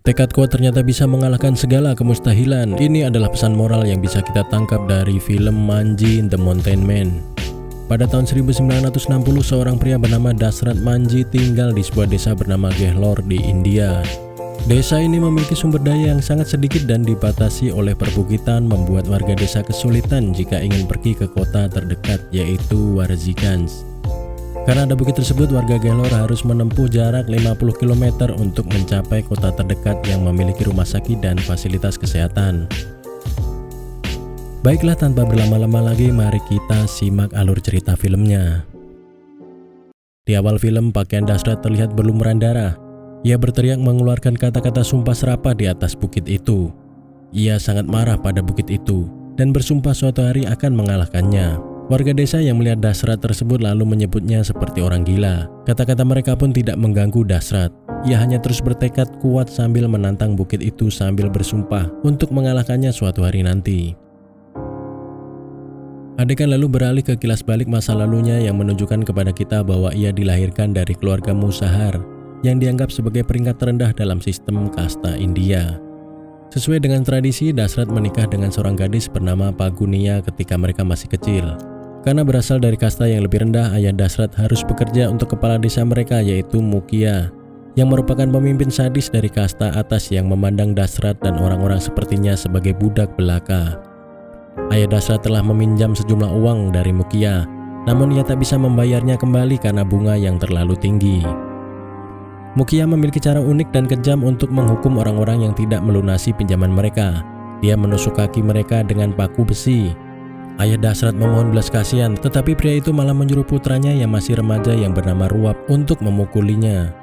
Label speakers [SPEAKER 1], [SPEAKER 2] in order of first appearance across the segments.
[SPEAKER 1] Tekad kuat ternyata bisa mengalahkan segala kemustahilan. Ini adalah pesan moral yang bisa kita tangkap dari film Manji The Mountain Man. Pada tahun 1960, seorang pria bernama Dashrath Manji tinggal di sebuah desa bernama Gehlor di India. Desa ini memiliki sumber daya yang sangat sedikit dan dibatasi oleh perbukitan, membuat warga desa kesulitan jika ingin pergi ke kota terdekat, yaitu Warziganj. Karena ada bukit tersebut, warga Gehlor harus menempuh jarak 50 km untuk mencapai kota terdekat yang memiliki rumah sakit dan fasilitas kesehatan. Baiklah, tanpa berlama-lama lagi, mari kita simak alur cerita filmnya. Di awal film, pakaian Dashrath terlihat berlumuran darah. Ia berteriak mengeluarkan kata-kata sumpah serapah di atas bukit itu. Ia sangat marah pada bukit itu dan bersumpah suatu hari akan mengalahkannya. Warga desa yang melihat Dashrath tersebut lalu menyebutnya seperti orang gila. Kata-kata mereka pun tidak mengganggu Dashrath. Ia hanya terus bertekad kuat sambil menantang bukit itu sambil bersumpah untuk mengalahkannya suatu hari nanti. Adegan lalu beralih ke kilas balik masa lalunya yang menunjukkan kepada kita bahwa ia dilahirkan dari keluarga Musahar yang dianggap sebagai peringkat terendah dalam sistem kasta India. Sesuai dengan tradisi, Dashrath menikah dengan seorang gadis bernama Pagunia ketika mereka masih kecil. Karena berasal dari kasta yang lebih rendah, ayah Dashrath harus bekerja untuk kepala desa mereka, yaitu Mukhya, yang merupakan pemimpin sadis dari kasta atas yang memandang Dashrath dan orang-orang sepertinya sebagai budak belaka. Ayah Dashrath telah meminjam sejumlah uang dari Mukhya, namun ia tak bisa membayarnya kembali karena bunga yang terlalu tinggi. Mukhya memiliki cara unik dan kejam untuk menghukum orang-orang yang tidak melunasi pinjaman mereka. Dia menusuk kaki mereka dengan paku besi. Ayah Dashrath memohon belas kasihan, tetapi pria itu malah menyuruh putranya yang masih remaja yang bernama Ruap untuk memukulinya.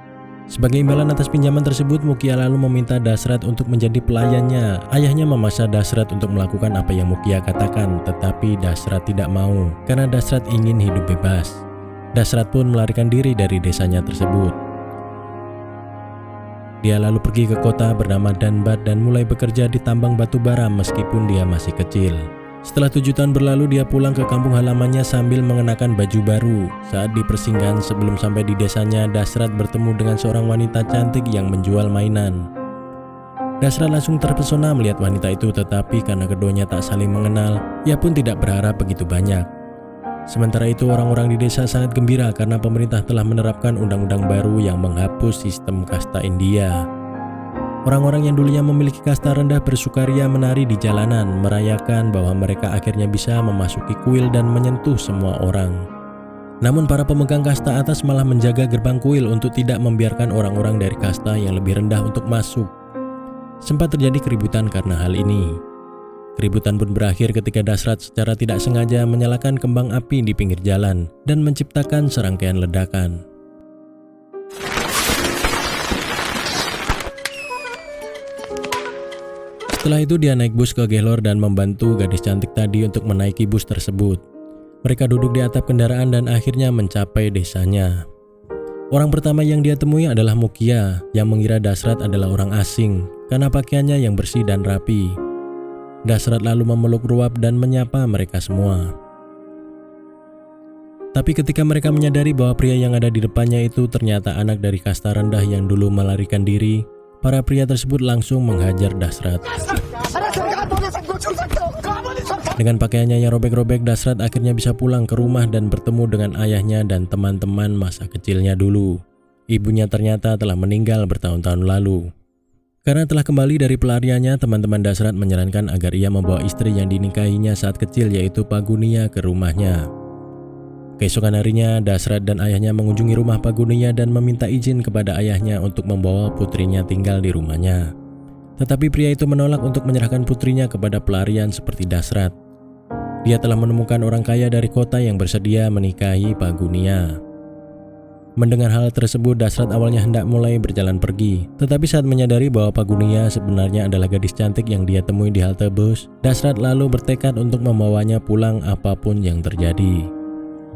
[SPEAKER 1] Sebagai imbalan atas pinjaman tersebut, Mukhya lalu meminta Dashrath untuk menjadi pelayannya. Ayahnya memaksa Dashrath untuk melakukan apa yang Mukhya katakan, tetapi Dashrath tidak mau karena Dashrath ingin hidup bebas. Dashrath pun melarikan diri dari desanya tersebut. Dia lalu pergi ke kota bernama Dhanbad dan mulai bekerja di tambang batu bara meskipun dia masih kecil. Setelah 7 tahun berlalu, dia pulang ke kampung halamannya sambil mengenakan baju baru. Saat di persinggahan sebelum sampai di desanya, Dashrath bertemu dengan seorang wanita cantik yang menjual mainan. Dashrath langsung terpesona melihat wanita itu, tetapi karena keduanya tak saling mengenal, ia pun tidak berharap begitu banyak. Sementara itu, orang-orang di desa sangat gembira karena pemerintah telah menerapkan undang-undang baru yang menghapus sistem kasta India. Orang-orang yang dulunya memiliki kasta rendah bersukaria menari di jalanan, merayakan bahwa mereka akhirnya bisa memasuki kuil dan menyentuh semua orang. Namun para pemegang kasta atas malah menjaga gerbang kuil untuk tidak membiarkan orang-orang dari kasta yang lebih rendah untuk masuk. Sempat terjadi keributan karena hal ini. Keributan pun berakhir ketika Dashrath secara tidak sengaja menyalakan kembang api di pinggir jalan dan menciptakan serangkaian ledakan. Setelah itu dia naik bus ke Gehlor dan membantu gadis cantik tadi untuk menaiki bus tersebut. Mereka duduk di atap kendaraan dan akhirnya mencapai desanya. Orang pertama yang dia temui adalah Mukhya yang mengira Dashrath adalah orang asing karena pakaiannya yang bersih dan rapi. Dashrath lalu memeluk Ruap dan menyapa mereka semua. Tapi ketika mereka menyadari bahwa pria yang ada di depannya itu ternyata anak dari kasta rendah yang dulu melarikan diri, para pria tersebut langsung menghajar Dashrath. Dengan pakaiannya yang robek-robek, Dashrath akhirnya bisa pulang ke rumah dan bertemu dengan ayahnya dan teman-teman masa kecilnya dulu. Ibunya ternyata telah meninggal bertahun-tahun lalu. Karena telah kembali dari pelariannya, teman-teman Dashrath menyarankan agar ia membawa istri yang dinikahinya saat kecil, yaitu Pagunia, ke rumahnya. Keesokan harinya, Dashrath dan ayahnya mengunjungi rumah Pagunia dan meminta izin kepada ayahnya untuk membawa putrinya tinggal di rumahnya. Tetapi pria itu menolak untuk menyerahkan putrinya kepada pelarian seperti Dashrath. Dia telah menemukan orang kaya dari kota yang bersedia menikahi Pagunia. Mendengar hal tersebut, Dashrath awalnya hendak mulai berjalan pergi. Tetapi saat menyadari bahwa Pagunia sebenarnya adalah gadis cantik yang dia temui di halte bus, Dashrath lalu bertekad untuk membawanya pulang apapun yang terjadi.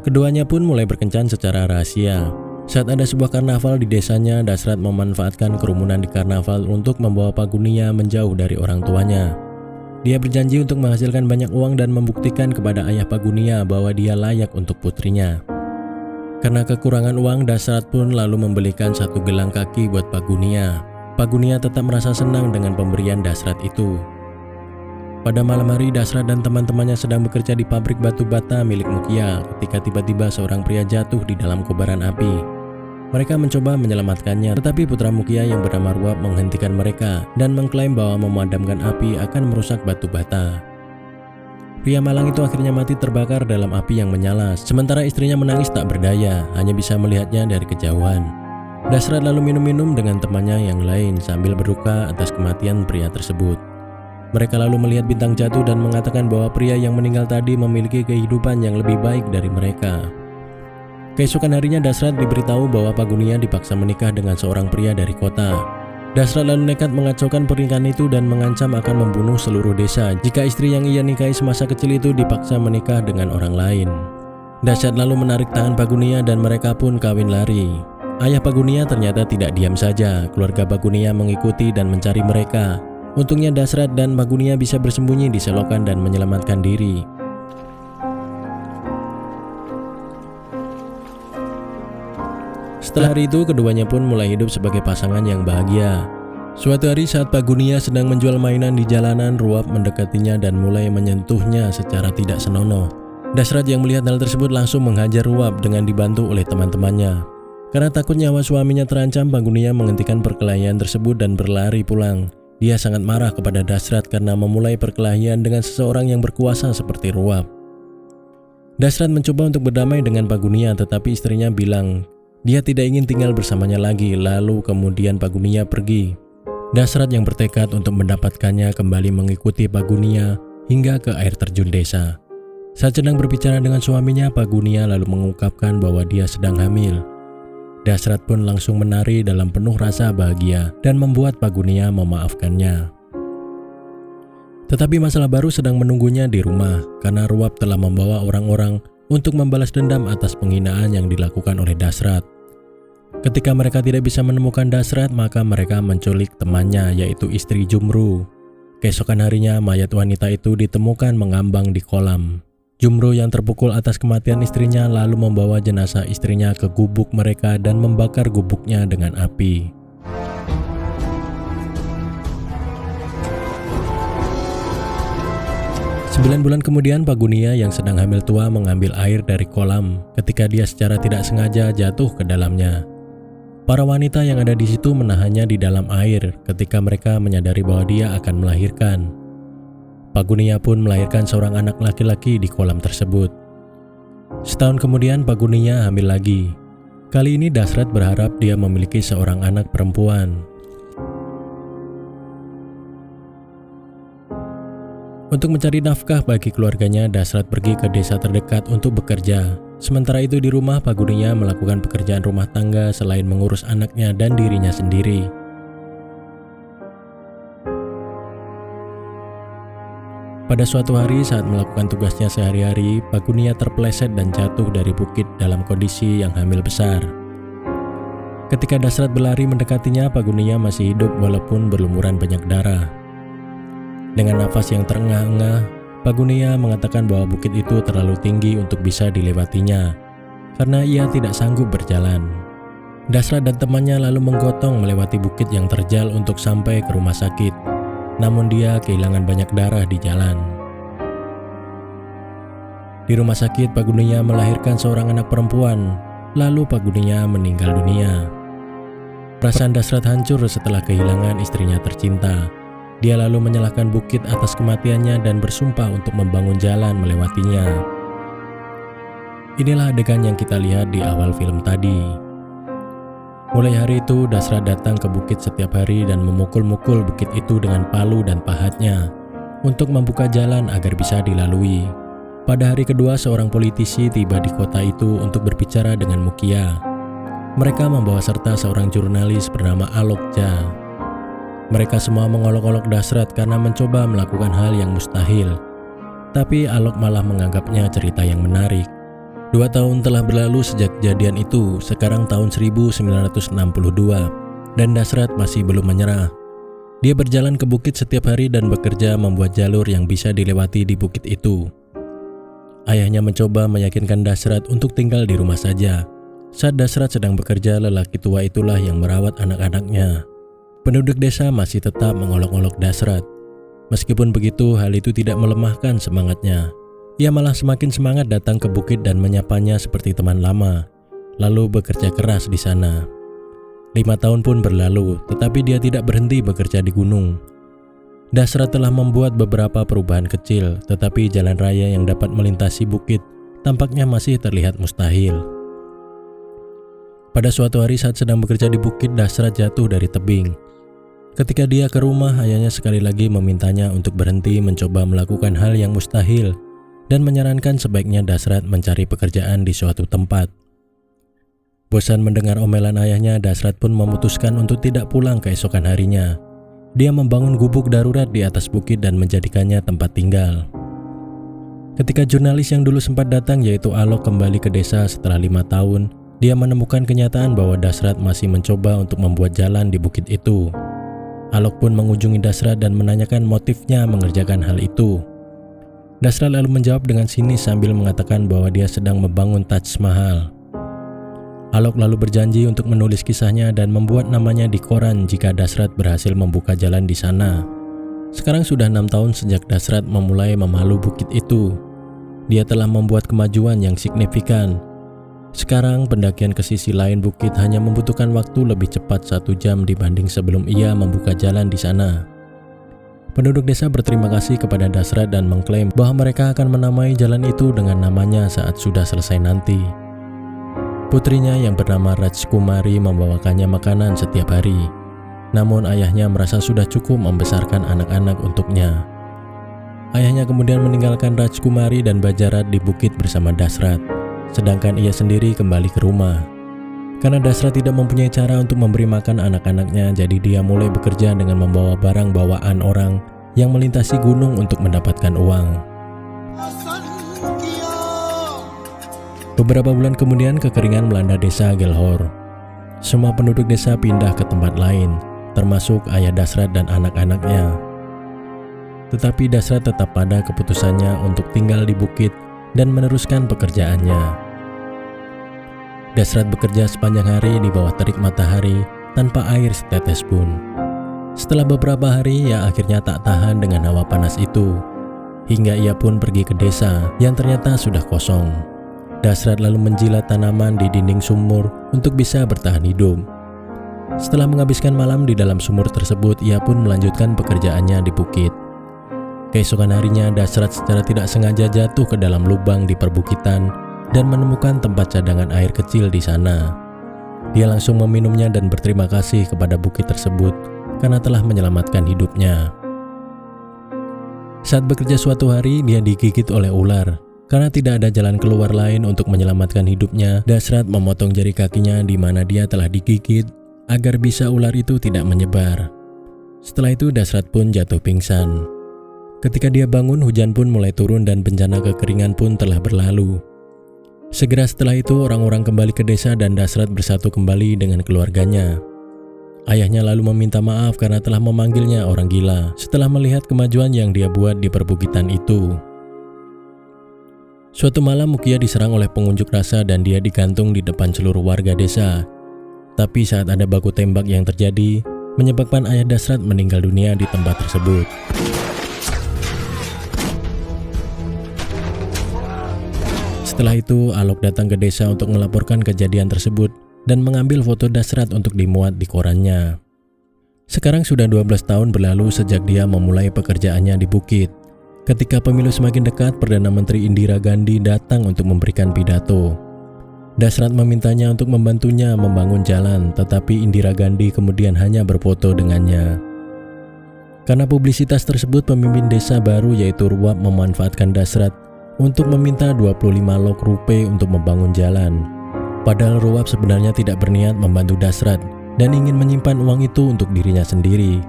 [SPEAKER 1] Keduanya pun mulai berkencan secara rahasia. Saat ada sebuah karnaval di desanya, Dashrath memanfaatkan kerumunan di karnaval untuk membawa Pagunia menjauh dari orang tuanya. Dia berjanji untuk menghasilkan banyak uang dan membuktikan kepada ayah Pagunia bahwa dia layak untuk putrinya. Karena kekurangan uang, Dashrath pun lalu membelikan satu gelang kaki buat Pagunia. Pak Gunia tetap merasa senang dengan pemberian Dasrat itu. Pada malam hari, Dasrat dan teman-temannya sedang bekerja di pabrik batu bata milik Mukia ketika tiba-tiba seorang pria jatuh di dalam kobaran api. Mereka mencoba menyelamatkannya, tetapi putra Mukia yang bernama Ruap menghentikan mereka dan mengklaim bahwa memadamkan api akan merusak batu bata. Pria malang itu akhirnya mati terbakar dalam api yang menyala, sementara istrinya menangis tak berdaya, hanya bisa melihatnya dari kejauhan. Dasrat lalu minum-minum dengan temannya yang lain sambil berduka atas kematian pria tersebut. Mereka lalu melihat bintang jatuh dan mengatakan bahwa pria yang meninggal tadi memiliki kehidupan yang lebih baik dari mereka. Keesokan harinya Dasrat diberitahu bahwa Pak Gunia dipaksa menikah dengan seorang pria dari kota. Dasrat lalu nekat mengacaukan pernikahan itu dan mengancam akan membunuh seluruh desa jika istri yang ia nikahi semasa kecil itu dipaksa menikah dengan orang lain. Dasrat lalu menarik tangan Pak Gunia dan mereka pun kawin lari. Ayah Pak Gunia ternyata tidak diam saja. Keluarga Pak Gunia mengikuti dan mencari mereka. Untungnya Dasrat dan Pak Gunia bisa bersembunyi di selokan dan menyelamatkan diri. Setelah hari itu, keduanya pun mulai hidup sebagai pasangan yang bahagia. Suatu hari saat Pak Gunia sedang menjual mainan di jalanan, Ruap mendekatinya dan mulai menyentuhnya secara tidak senonoh. Dasrat yang melihat hal tersebut langsung menghajar Ruap dengan dibantu oleh teman-temannya. Karena takut nyawa suaminya terancam, Pak Gunia menghentikan perkelahian tersebut dan berlari pulang. Dia sangat marah kepada Dasrat karena memulai perkelahian dengan seseorang yang berkuasa seperti Ruap. Dasrat mencoba untuk berdamai dengan Pak Gunia, tetapi istrinya bilang dia tidak ingin tinggal bersamanya lagi, lalu kemudian Pak Gunia pergi. Dasrat yang bertekad untuk mendapatkannya kembali mengikuti Pak Gunia hingga ke air terjun desa. Saat sedang berbicara dengan suaminya, Pak Gunia lalu mengungkapkan bahwa dia sedang hamil. Dasrat pun langsung menari dalam penuh rasa bahagia dan membuat Pak Gunia memaafkannya. Tetapi masalah baru sedang menunggunya di rumah karena Ruap telah membawa orang-orang untuk membalas dendam atas penghinaan yang dilakukan oleh Dasrat. Ketika mereka tidak bisa menemukan Dasrat, maka mereka menculik temannya, yaitu istri Jumru. Keesokan harinya, mayat wanita itu ditemukan mengambang di kolam. Jumru yang terpukul atas kematian istrinya lalu membawa jenazah istrinya ke gubuk mereka dan membakar gubuknya dengan api. Sembilan bulan kemudian, Pak Gunia yang sedang hamil tua mengambil air dari kolam ketika dia secara tidak sengaja jatuh ke dalamnya. Para wanita yang ada di situ menahannya di dalam air ketika mereka menyadari bahwa dia akan melahirkan. Pak Gunia pun melahirkan seorang anak laki-laki di kolam tersebut. Setahun kemudian Pak Gunia hamil lagi. Kali ini Dasrat berharap dia memiliki seorang anak perempuan. Untuk mencari nafkah bagi keluarganya, Dasrat pergi ke desa terdekat untuk bekerja. Sementara itu di rumah, Pak Gunia melakukan pekerjaan rumah tangga selain mengurus anaknya dan dirinya sendiri. Pada suatu hari saat melakukan tugasnya sehari-hari, Pak Gunia terpeleset dan jatuh dari bukit dalam kondisi yang hamil besar. Ketika Dasrat berlari mendekatinya, Pak Gunia masih hidup walaupun berlumuran banyak darah. Dengan nafas yang terengah-engah, Pak Gunia mengatakan bahwa bukit itu terlalu tinggi untuk bisa dilewatinya, karena ia tidak sanggup berjalan. Dasrat dan temannya lalu menggotong melewati bukit yang terjal untuk sampai ke rumah sakit. Namun dia kehilangan banyak darah di jalan. Di rumah sakit, Pak Gunia melahirkan seorang anak perempuan. Lalu Pak Gunia meninggal dunia. Perasaan Dasrat hancur setelah kehilangan istrinya tercinta. Dia lalu menyalahkan bukit atas kematiannya dan bersumpah untuk membangun jalan melewatinya. Inilah adegan yang kita lihat di awal film tadi. Mulai hari itu, Dasrat datang ke bukit setiap hari dan memukul-mukul bukit itu dengan palu dan pahatnya untuk membuka jalan agar bisa dilalui. Pada hari kedua, seorang politisi tiba di kota itu untuk berbicara dengan Mukia. Mereka membawa serta seorang jurnalis bernama Alokja. Mereka semua mengolok-olok Dasrat karena mencoba melakukan hal yang mustahil. Tapi Alok malah menganggapnya cerita yang menarik. 2 tahun telah berlalu sejak kejadian itu, sekarang tahun 1962, dan Dasrat masih belum menyerah. Dia berjalan ke bukit setiap hari dan bekerja membuat jalur yang bisa dilewati di bukit itu. Ayahnya mencoba meyakinkan Dasrat untuk tinggal di rumah saja. Saat Dasrat sedang bekerja, lelaki tua itulah yang merawat anak-anaknya. Penduduk desa masih tetap mengolok-olok Dasrat. Meskipun begitu, hal itu tidak melemahkan semangatnya. Ia malah semakin semangat datang ke bukit dan menyapanya seperti teman lama, lalu bekerja keras di sana. 5 tahun pun berlalu, tetapi dia tidak berhenti bekerja di gunung. Dasrat telah membuat beberapa perubahan kecil, tetapi jalan raya yang dapat melintasi bukit tampaknya masih terlihat mustahil. Pada suatu hari saat sedang bekerja di bukit, Dasrat jatuh dari tebing. Ketika dia ke rumah, ayahnya sekali lagi memintanya untuk berhenti mencoba melakukan hal yang mustahil dan menyarankan sebaiknya Dasrat mencari pekerjaan di suatu tempat. Bosan mendengar omelan ayahnya, Dasrat pun memutuskan untuk tidak pulang keesokan harinya. Dia membangun gubuk darurat di atas bukit dan menjadikannya tempat tinggal. Ketika jurnalis yang dulu sempat datang yaitu Alok kembali ke desa setelah 5 tahun, dia menemukan kenyataan bahwa Dasrat masih mencoba untuk membuat jalan di bukit itu. Alok pun mengunjungi Dasrat dan menanyakan motifnya mengerjakan hal itu. Dasrat lalu menjawab dengan sinis sambil mengatakan bahwa dia sedang membangun Taj Mahal. Alok lalu berjanji untuk menulis kisahnya dan membuat namanya di koran jika Dasrat berhasil membuka jalan di sana. Sekarang sudah 6 tahun sejak Dasrat memulai memalu bukit itu. Dia telah membuat kemajuan yang signifikan. Sekarang pendakian ke sisi lain bukit hanya membutuhkan waktu lebih cepat 1 jam dibanding sebelum ia membuka jalan di sana. Penduduk desa berterima kasih kepada Dasrat dan mengklaim bahwa mereka akan menamai jalan itu dengan namanya saat sudah selesai nanti. Putrinya yang bernama Rajkumari membawakannya makanan setiap hari. Namun ayahnya merasa sudah cukup membesarkan anak-anak untuknya. Ayahnya kemudian meninggalkan Rajkumari dan Bajarat di bukit bersama Dasrat, sedangkan ia sendiri kembali ke rumah. Karena Dasrat tidak mempunyai cara untuk memberi makan anak-anaknya, jadi dia mulai bekerja dengan membawa barang bawaan orang yang melintasi gunung untuk mendapatkan uang. Beberapa bulan kemudian kekeringan melanda desa Gelhor. Semua penduduk desa pindah ke tempat lain, termasuk ayah Dasrat dan anak-anaknya. Tetapi Dasrat tetap pada keputusannya untuk tinggal di bukit dan meneruskan pekerjaannya. Dasrat bekerja sepanjang hari di bawah terik matahari tanpa air setetes pun. Setelah beberapa hari, ia akhirnya tak tahan dengan hawa panas itu. Hingga ia pun pergi ke desa yang ternyata sudah kosong. Dasrat lalu menjilat tanaman di dinding sumur untuk bisa bertahan hidup. Setelah menghabiskan malam di dalam sumur tersebut, ia pun melanjutkan pekerjaannya di bukit. Keesokan harinya, Dasrat secara tidak sengaja jatuh ke dalam lubang di perbukitan dan menemukan tempat cadangan air kecil di sana. Dia langsung meminumnya dan berterima kasih kepada bukit tersebut karena telah menyelamatkan hidupnya. Saat bekerja suatu hari, dia digigit oleh ular. Karena tidak ada jalan keluar lain untuk menyelamatkan hidupnya, Dasrat memotong jari kakinya di mana dia telah digigit agar bisa ular itu tidak menyebar. Setelah itu Dasrat pun jatuh pingsan. Ketika dia bangun, hujan pun mulai turun dan bencana kekeringan pun telah berlalu. Segera setelah itu orang-orang kembali ke desa dan Dasrat bersatu kembali dengan keluarganya. Ayahnya lalu meminta maaf karena telah memanggilnya orang gila setelah melihat kemajuan yang dia buat di perbukitan itu. Suatu malam Mukia diserang oleh pengunjuk rasa dan dia digantung di depan seluruh warga desa. Tapi saat ada baku tembak yang terjadi, menyebabkan ayah Dasrat meninggal dunia di tempat tersebut. Setelah itu, Alok datang ke desa untuk melaporkan kejadian tersebut dan mengambil foto Dasrat untuk dimuat di korannya. Sekarang sudah 12 tahun berlalu sejak dia memulai pekerjaannya di bukit. Ketika pemilu semakin dekat, Perdana Menteri Indira Gandhi datang untuk memberikan pidato. Dasrat memintanya untuk membantunya membangun jalan, tetapi Indira Gandhi kemudian hanya berfoto dengannya. Karena publisitas tersebut, pemimpin desa baru yaitu Ruwab memanfaatkan Dasrat untuk meminta 25 lok rupiah untuk membangun jalan. Padahal Ruwab sebenarnya tidak berniat membantu Dasrat dan ingin menyimpan uang itu untuk dirinya sendiri.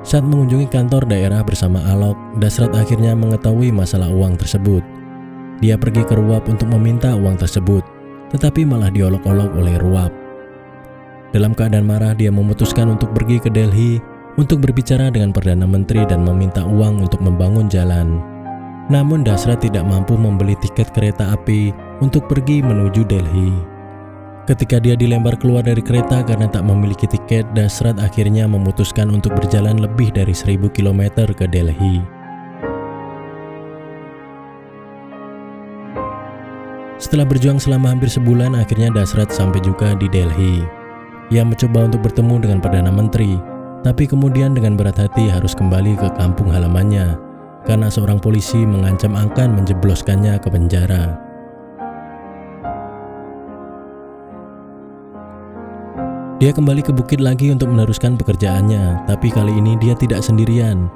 [SPEAKER 1] Saat mengunjungi kantor daerah bersama Alok, Dasrat akhirnya mengetahui masalah uang tersebut. Dia pergi ke Ruwab untuk meminta uang tersebut, tetapi malah diolok-olok oleh Ruwab. Dalam keadaan marah, dia memutuskan untuk pergi ke Delhi untuk berbicara dengan Perdana Menteri dan meminta uang untuk membangun jalan. Namun Dasrat tidak mampu membeli tiket kereta api untuk pergi menuju Delhi. Ketika dia dilempar keluar dari kereta karena tak memiliki tiket, Dasrat akhirnya memutuskan untuk berjalan lebih dari 1000 km ke Delhi. Setelah berjuang selama hampir sebulan, akhirnya Dasrat sampai juga di Delhi. Ia mencoba untuk bertemu dengan Perdana Menteri, tapi kemudian dengan berat hati harus kembali ke kampung halamannya karena seorang polisi mengancam akan menjebloskannya ke penjara. Dia kembali ke bukit lagi untuk meneruskan pekerjaannya, tapi kali ini dia tidak sendirian.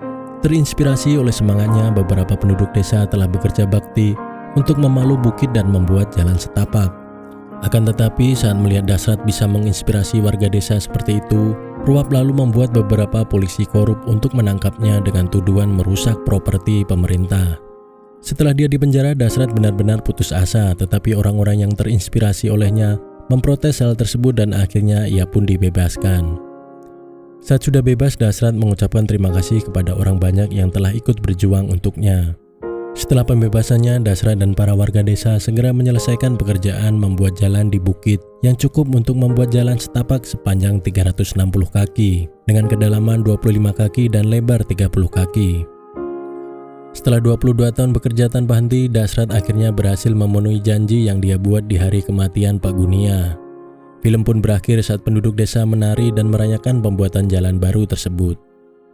[SPEAKER 1] Terinspirasi oleh semangatnya, beberapa penduduk desa telah bekerja bakti untuk memalu bukit dan membuat jalan setapak. Akan tetapi saat melihat Dasrat bisa menginspirasi warga desa seperti itu, Ruap lalu membuat beberapa polisi korup untuk menangkapnya dengan tuduhan merusak properti pemerintah. Setelah dia dipenjara, Dasrat benar-benar putus asa, tetapi orang-orang yang terinspirasi olehnya memprotes hal tersebut dan akhirnya ia pun dibebaskan. Saat sudah bebas, Dasrat mengucapkan terima kasih kepada orang banyak yang telah ikut berjuang untuknya. Setelah pembebasannya, Dasrat dan para warga desa segera menyelesaikan pekerjaan membuat jalan di bukit yang cukup untuk membuat jalan setapak sepanjang 360 kaki dengan kedalaman 25 kaki dan lebar 30 kaki. Setelah 22 tahun bekerja tanpa henti, Dasrat akhirnya berhasil memenuhi janji yang dia buat di hari kematian Pak Gunia. Film pun berakhir saat penduduk desa menari dan merayakan pembuatan jalan baru tersebut.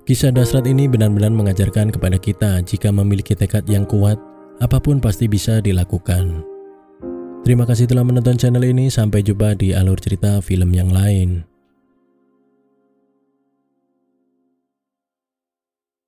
[SPEAKER 1] Kisah Dasrat ini benar-benar mengajarkan kepada kita jika memiliki tekad yang kuat, apapun pasti bisa dilakukan. Terima kasih telah menonton channel ini, sampai jumpa di alur cerita film yang lain.